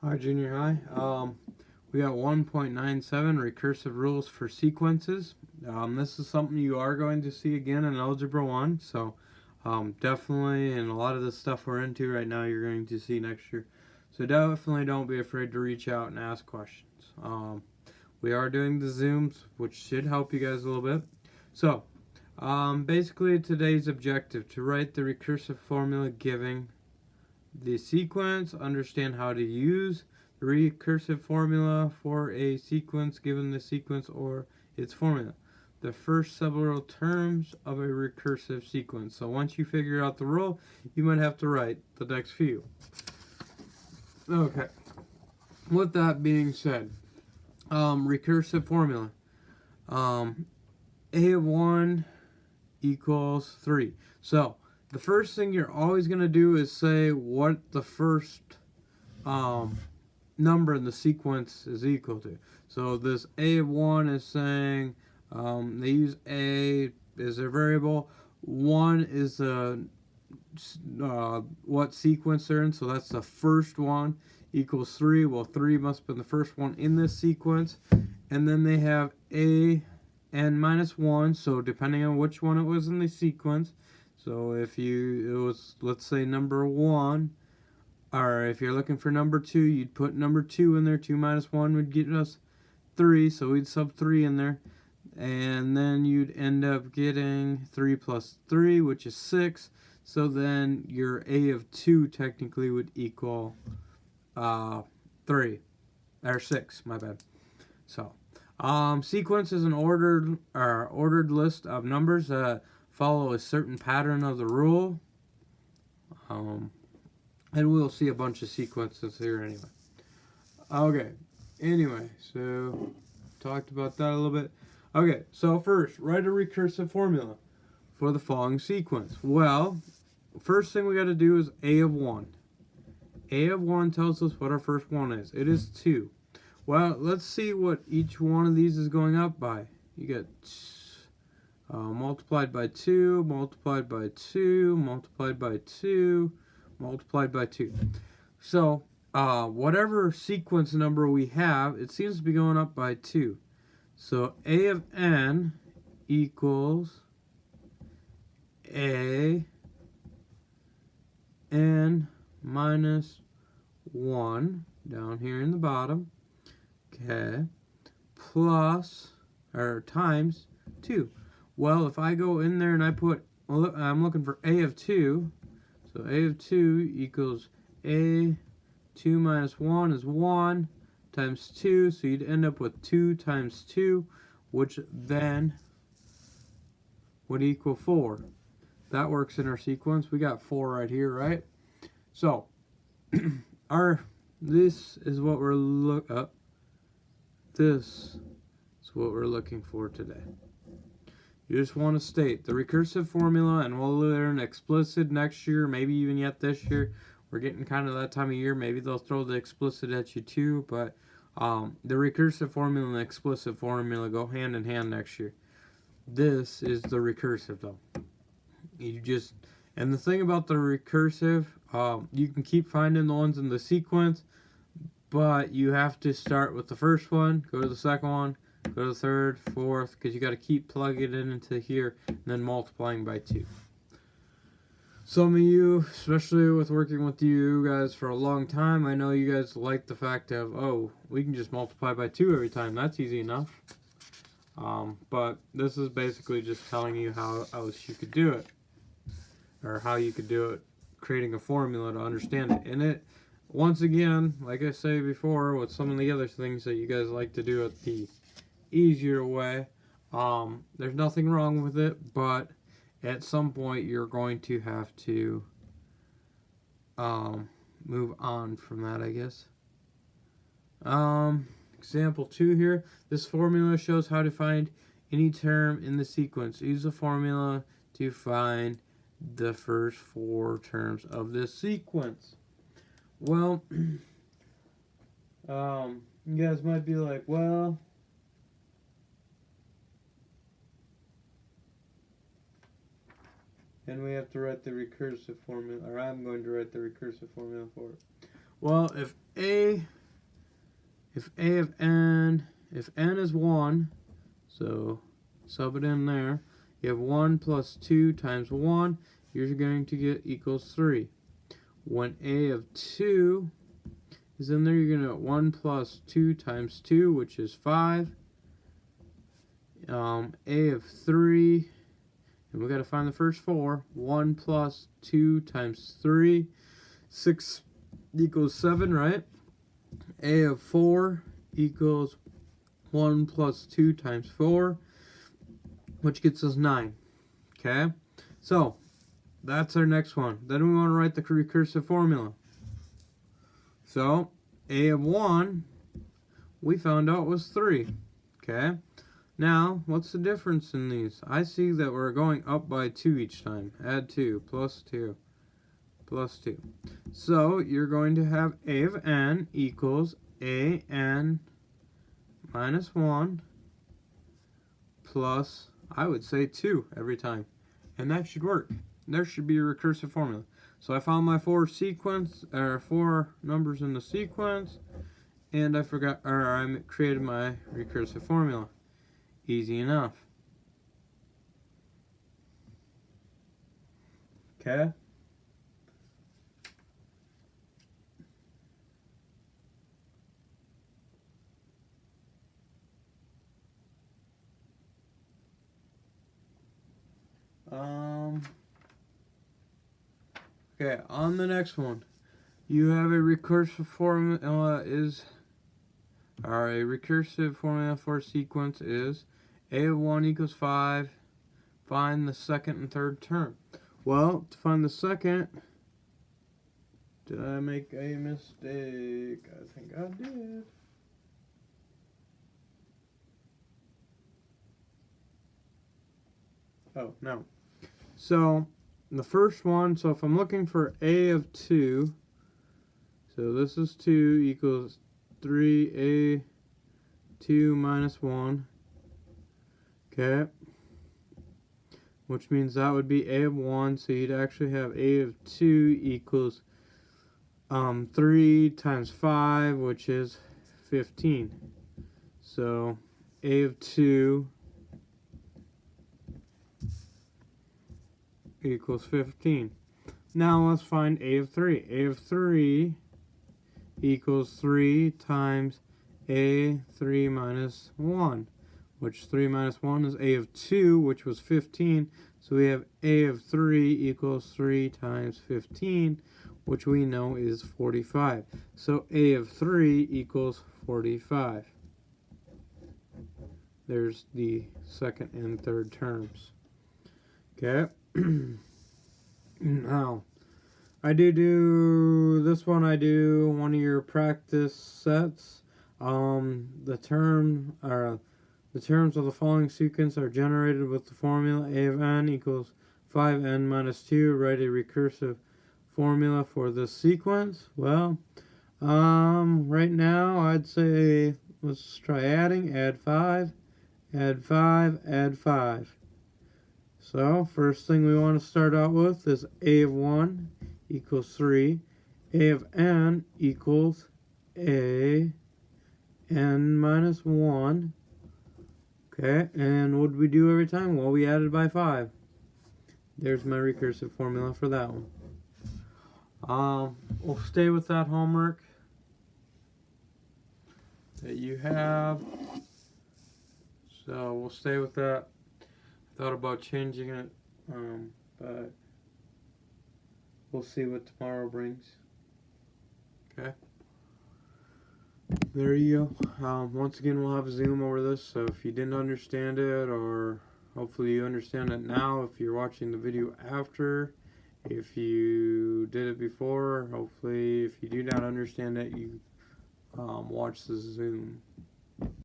Hi, junior high. We got 1.97 recursive rules for sequences. This is something you are going to see again in Algebra 1. So definitely, and a lot of the stuff we're into right now, you're going to see next year. So definitely don't be afraid to reach out and ask questions. We are doing the Zooms, which should help you guys a little bit. So basically today's objective, to write the recursive formula giving the sequence, understand how to use the recursive formula for a sequence given the sequence or its formula. The first several terms of a recursive sequence. So once you figure out the rule, you might have to write the next few. Okay. With that being said, recursive formula. A of 1 equals 3. So the first thing you're always going to do is say what the first number in the sequence is equal to. So this A of 1 is saying they use A as their variable. 1 is what sequence they're in, so that's the first one, equals 3. Well, 3 must have been the first one in this sequence. And then they have A and minus 1, so depending on which one it was in the sequence. So if it was, let's say, number 1, or if you're looking for number 2, you'd put number 2 in there. 2 minus 1 would get us 3, so we'd sub 3 in there. And then you'd end up getting 3 plus 3, which is 6. So then your A of 2 technically would equal 3, or 6, my bad. So, sequence is an ordered list of numbers that follow a certain pattern of the rule. And we'll see a bunch of sequences here anyway. Okay, anyway, so talked about that a little bit. Okay, so first, write a recursive formula for the following sequence. Well, first thing we got to do is A of 1. A of 1 tells us what our first one is. It is 2. Well, let's see what each one of these is going up by. You get multiplied by 2, multiplied by 2, multiplied by 2, multiplied by 2. So, whatever sequence number we have, it seems to be going up by 2. So, A of n equals A n minus 1 down here in the bottom. Okay, plus, or times 2. Well, if I go in there and I put, well, I'm looking for A of 2. So A of 2 equals A 2 minus 1 is 1 times 2. So you'd end up with 2 times 2, which then would equal 4. That works in our sequence. We got 4 right here, right? So this is what we're looking for today. You just want to state the recursive formula, and we'll learn explicit next year, maybe even yet this year. We're getting kind of that time of year. Maybe they'll throw the explicit at you too, but the recursive formula and the explicit formula go hand in hand next year. This is the recursive, though. And the thing about the recursive, you can keep finding the ones in the sequence, but you have to start with the first one, go to the second one, go to the third, fourth, because you got to keep plugging it into here and then multiplying by 2. Some of you, especially with working with you guys for a long time, I know you guys like the fact of, oh, we can just multiply by 2 every time. That's easy enough. But this is basically just telling you how else you could do it, or how you could do it, creating a formula to understand it. And it, once again, like I say before, with some of the other things that you guys like to do it the easier way, there's nothing wrong with it, but at some point you're going to have to move on from that, I guess. Example 2 here. This formula shows how to find any term in the sequence. Use the formula to find the first 4 terms of this sequence. Well, you guys might be like, well, and we have to write the recursive formula, or I'm going to write the recursive formula for it. Well, if a of n, if n is 1, so sub it in there, you have 1 plus 2 times 1, you're going to get equals 3. When a of 2 is in there, you're going to get 1 plus 2 times 2, which is 5. A of 3, and we got to find the first 4. 1 plus 2 times 3, 6 equals 7, right? A of 4 equals 1 plus 2 times 4, which gets us 9. Okay? So, that's our next one. Then we want to write the recursive formula. So, a of 1, we found out was 3. Okay? Now, what's the difference in these? I see that we're going up by 2 each time. Add 2, plus 2, plus 2. So, you're going to have a of n equals an minus 1 plus, I would say, 2 every time. And that should work. There should be a recursive formula. So I found my 4 numbers in the sequence, and I created my recursive formula. Easy enough. Okay? Okay, on the next one, you have a recursive formula a recursive formula for a sequence is a of 1 equals 5. Find the second and third term. Well, to find the second, did I make a mistake? I think I did. Oh, no. So, the first one, so if I'm looking for a of 2, so this is 2 equals 3a 2 minus 1. Okay. Which means that would be a of 1, so you'd actually have a of 2 equals 3 times 5, which is 15. So, a of 2 equals 15. Now let's find a of 3. A of 3 equals 3 times a 3 minus 1, which 3 minus 1 is a of 2, which was 15. So we have a of 3 equals 3 times 15, which we know is 45. So a of 3 equals 45. There's the second and third terms. Okay. Now, I do this one. I do one of your practice sets. The terms of the following sequence are generated with the formula a of n equals 5n minus 2. Write a recursive formula for this sequence. Well, right now I'd say let's try adding. Add 5, add 5, add 5. So, first thing we want to start out with is a of 1 equals 3. A of n equals a n minus 1. Okay, and what did we do every time? Well, we added by 5. There's my recursive formula for that one. We'll stay with that homework that you have. So, we'll stay with that. Thought about changing it, but we'll see what tomorrow brings. Okay. There you go. Once again, we'll have a Zoom over this, so if you didn't understand it, or hopefully you understand it now if you're watching the video after. If you did it before, hopefully if you do not understand it, you watch the Zoom.